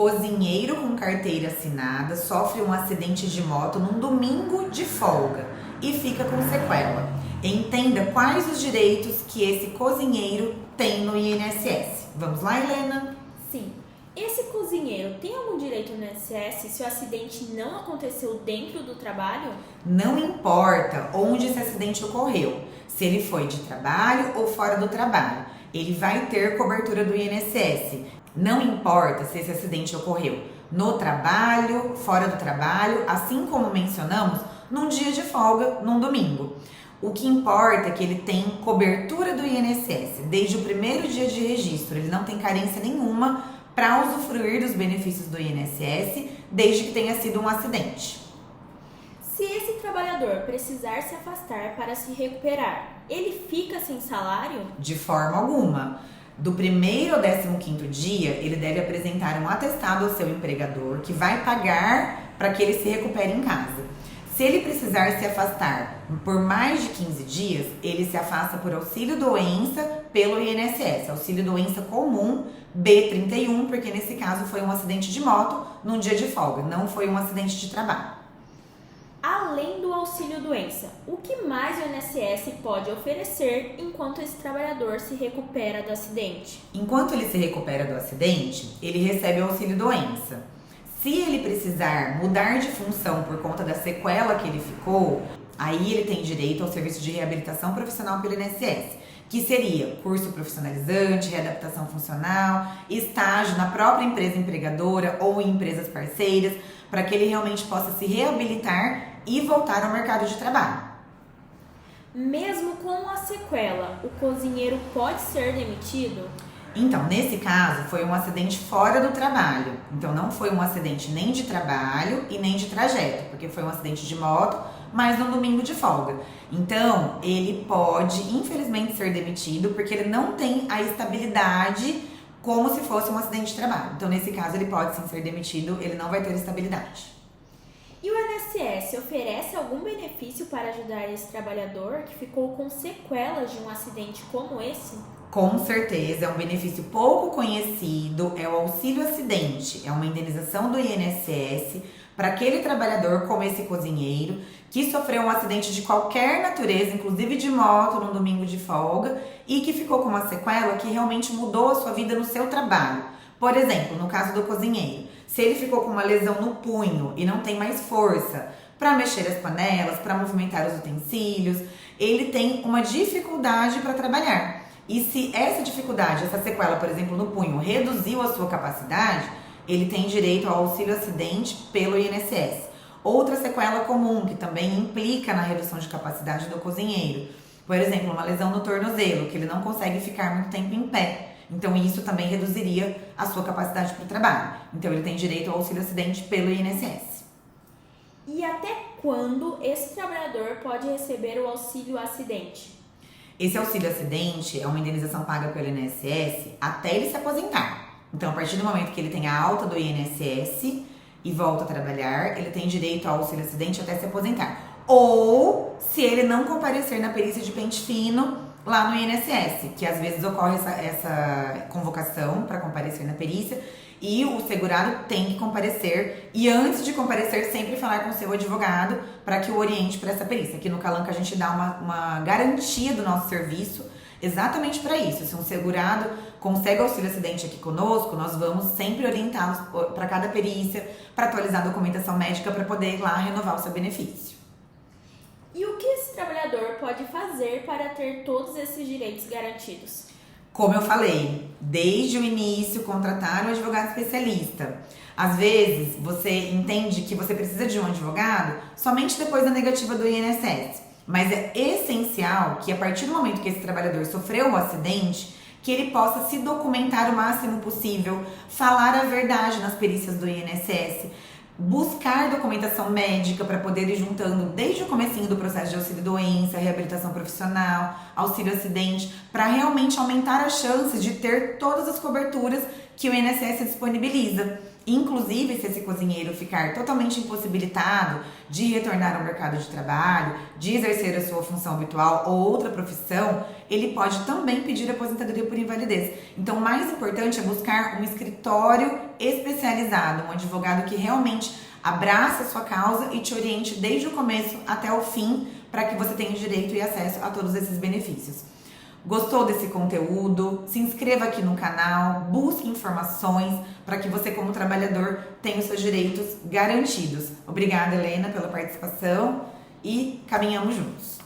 Cozinheiro com carteira assinada sofre um acidente de moto num domingo de folga e fica com sequela. Entenda quais os direitos que esse cozinheiro tem no INSS. Vamos lá, Helena? Sim. Esse cozinheiro tem algum direito no INSS se o acidente não aconteceu dentro do trabalho? Não importa onde esse acidente ocorreu, se ele foi de trabalho ou fora do trabalho, ele vai ter cobertura do INSS. Não importa se esse acidente ocorreu no trabalho, fora do trabalho, assim como mencionamos, num dia de folga, num domingo. O que importa é que ele tem cobertura do INSS desde o primeiro dia de registro. Ele não tem carência nenhuma para usufruir dos benefícios do INSS desde que tenha sido um acidente. Se esse trabalhador precisar se afastar para se recuperar, ele fica sem salário? De forma alguma. Do primeiro ao 15º dia, ele deve apresentar um atestado ao seu empregador que vai pagar para que ele se recupere em casa. Se ele precisar se afastar por mais de 15 dias, ele se afasta por auxílio-doença pelo INSS, auxílio-doença comum B31, porque nesse caso foi um acidente de moto num dia de folga, não foi um acidente de trabalho. Além do auxílio-doença, o que mais o INSS pode oferecer enquanto esse trabalhador se recupera do acidente? Enquanto ele se recupera do acidente, ele recebe o auxílio-doença. Se ele precisar mudar de função por conta da sequela que ele ficou, aí ele tem direito ao serviço de reabilitação profissional pelo INSS, que seria curso profissionalizante, readaptação funcional, estágio na própria empresa empregadora ou em empresas parceiras, para que ele realmente possa se reabilitar e voltar ao mercado de trabalho. Mesmo com a sequela, o cozinheiro pode ser demitido? Então, nesse caso, foi um acidente fora do trabalho. Então, não foi um acidente nem de trabalho e nem de trajeto, porque foi um acidente de moto, mas no domingo de folga. Então, ele pode, infelizmente, ser demitido, porque ele não tem a estabilidade como se fosse um acidente de trabalho. Então, nesse caso, ele pode sim ser demitido, ele não vai ter estabilidade. E o INSS oferece algum benefício para ajudar esse trabalhador que ficou com sequelas de um acidente como esse? Com certeza, é um benefício pouco conhecido, é o auxílio acidente, é uma indenização do INSS para aquele trabalhador como esse cozinheiro que sofreu um acidente de qualquer natureza, inclusive de moto, num domingo de folga, e que ficou com uma sequela que realmente mudou a sua vida no seu trabalho. Por exemplo, no caso do cozinheiro, se ele ficou com uma lesão no punho e não tem mais força para mexer as panelas, para movimentar os utensílios, ele tem uma dificuldade para trabalhar. E se essa dificuldade, essa sequela, por exemplo, no punho, reduziu a sua capacidade, ele tem direito ao auxílio acidente pelo INSS. Outra sequela comum, que também implica na redução de capacidade do cozinheiro, por exemplo, uma lesão no tornozelo, que ele não consegue ficar muito tempo em pé. Então, isso também reduziria a sua capacidade para o trabalho. Então, ele tem direito ao auxílio acidente pelo INSS. E até quando esse trabalhador pode receber o auxílio acidente? Esse auxílio acidente é uma indenização paga pelo INSS até ele se aposentar. Então, a partir do momento que ele tem a alta do INSS e volta a trabalhar, ele tem direito ao auxílio acidente até se aposentar. Ou se ele não comparecer na perícia de pente fino lá no INSS, que às vezes ocorre essa convocação para comparecer na perícia e o segurado tem que comparecer e antes de comparecer sempre falar com o seu advogado para que o oriente para essa perícia. Aqui no Calanca a gente dá uma garantia do nosso serviço exatamente para isso. Se um segurado consegue auxílio acidente aqui conosco, nós vamos sempre orientá-los para cada perícia, para atualizar a documentação médica para poder ir lá renovar o seu benefício. E o que esse trabalhador pode fazer para ter todos esses direitos garantidos? Como eu falei, desde o início, contratar um advogado especialista. Às vezes, você entende que você precisa de um advogado somente depois da negativa do INSS. Mas é essencial que, a partir do momento que esse trabalhador sofreu um acidente, que ele possa se documentar o máximo possível, falar a verdade nas perícias do INSS, buscar documentação médica para poder ir juntando desde o comecinho do processo de auxílio-doença, reabilitação profissional, auxílio-acidente, para realmente aumentar as chances de ter todas as coberturas que o INSS disponibiliza. Inclusive, se esse cozinheiro ficar totalmente impossibilitado de retornar ao mercado de trabalho, de exercer a sua função habitual ou outra profissão, ele pode também pedir aposentadoria por invalidez. Então, o mais importante é buscar um escritório especializado, um advogado que realmente abraça a sua causa e te oriente desde o começo até o fim, para que você tenha direito e acesso a todos esses benefícios. Gostou desse conteúdo? Se inscreva aqui no canal, busque informações para que você, como trabalhador, tenha os seus direitos garantidos. Obrigada, Helena, pela participação e caminhamos juntos.